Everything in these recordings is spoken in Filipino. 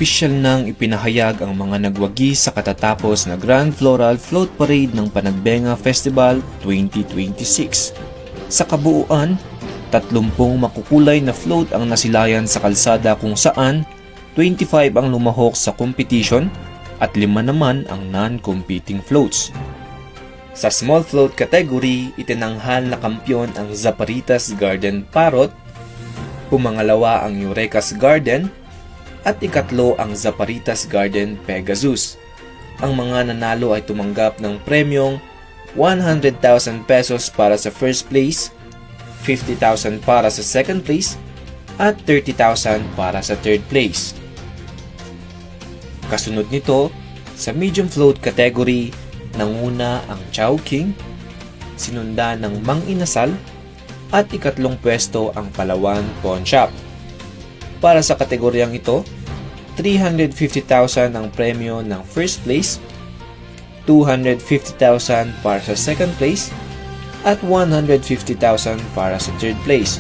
Opisyal nang ipinahayag ang mga nagwagi sa katatapos na Grand Floral Float Parade ng Panagbenga Festival 2026. Sa kabuuan, 30 makukulay na float ang nasilayan sa kalsada kung saan 25 ang lumahok sa competition at 5 naman ang non-competing floats. Sa small float category, itinanghal na kampyon ang Zaparitas Garden Parrot, pumangalawa ang Eurekas Garden, at ikatlo ang Zaparitas Garden Pegasus. Ang mga nanalo ay tumanggap ng premyong 100,000 pesos para sa first place, 50,000 para sa second place, at 30,000 para sa third place. Kasunod nito, sa medium float category, nanguna ang Chowking, sinundan ng Mang Inasal, at ikatlong pwesto ang Palawan Pawn Shop. Para sa kategoryang ito, 350,000 ang premyo ng first place, 250,000 para sa second place, at 150,000 para sa third place.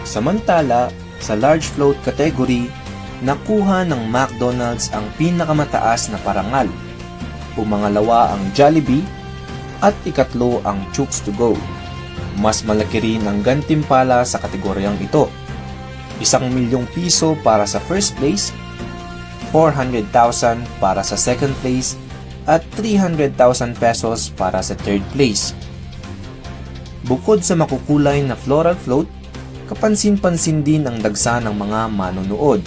Samantala, sa large float category, nakuha ng McDonald's ang pinakamataas na parangal. Pumangalawa ang Jollibee at ikatlo ang Chooks to Go. Mas malaki rin ang gantimpala sa kategoryang ito. 1,000,000 piso para sa first place, 400,000 para sa second place, at 300,000 pesos para sa third place. Bukod sa makukulay na floral float, kapansin-pansin din ang dagsa ng mga manonood.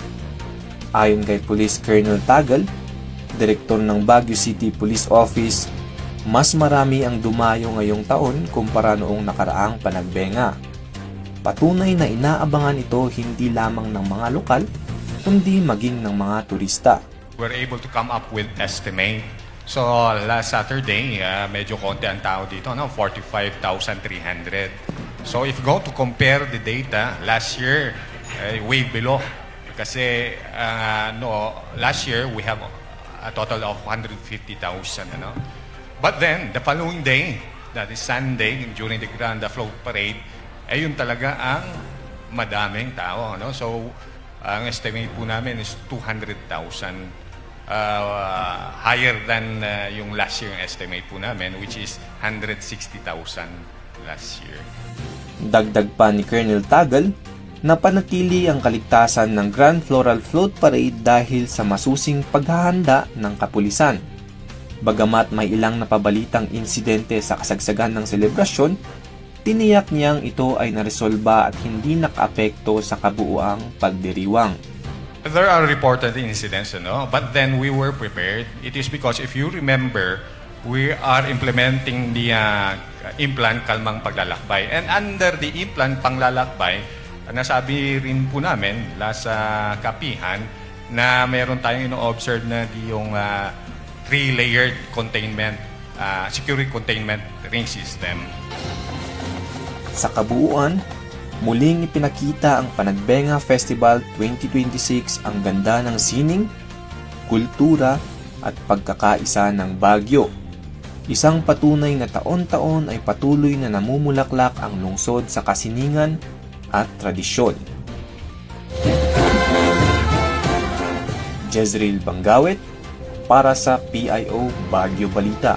Ayon kay Police Colonel Tagal, direktor ng Baguio City Police Office, mas marami ang dumayo ngayong taon kumpara noong nakaraang Panagbenga. Patunay na inaabangan ito hindi lamang ng mga lokal, kundi maging ng mga turista. We're able to come up with estimate. So last Saturday, medyo konti ang tao dito, 45,300. So if you go to compare the data, last year, way below. Kasi last year, we have a total of 150,000. But then, the following day, that is Sunday, during the Grand Float Parade, yun talaga ang madaming tao. So, ang estimate po namin is 200,000. Higher than yung last year estimate po namin, which is 160,000 last year. Dagdag pa ni Colonel Tagal, napanatili ang kaligtasan ng Grand Floral Float Parade dahil sa masusing paghahanda ng kapulisan. Bagamat may ilang napabalitang insidente sa kasagsagan ng selebrasyon, tiniyak niyang ito ay naresolba at hindi nakaapekto sa kabuuang pagdiriwang. There are reported incidents, but then we were prepared. It is because if you remember, we are implementing the implant Kalmang Paglalakbay. And under the implant Panglalakbay, nasabi rin po namin last kapihan na meron tayong ino-observe na yung 3-layered containment, security containment ring system. Sa kabuuan, muling ipinakita ang Panagbenga Festival 2026 ang ganda ng sining, kultura at pagkakaisa ng Baguio. Isang patunay na taon-taon ay patuloy na namumulaklak ang lungsod sa kasiningan at tradisyon. Jezreel Banggawet para sa PIO Baguio Balita.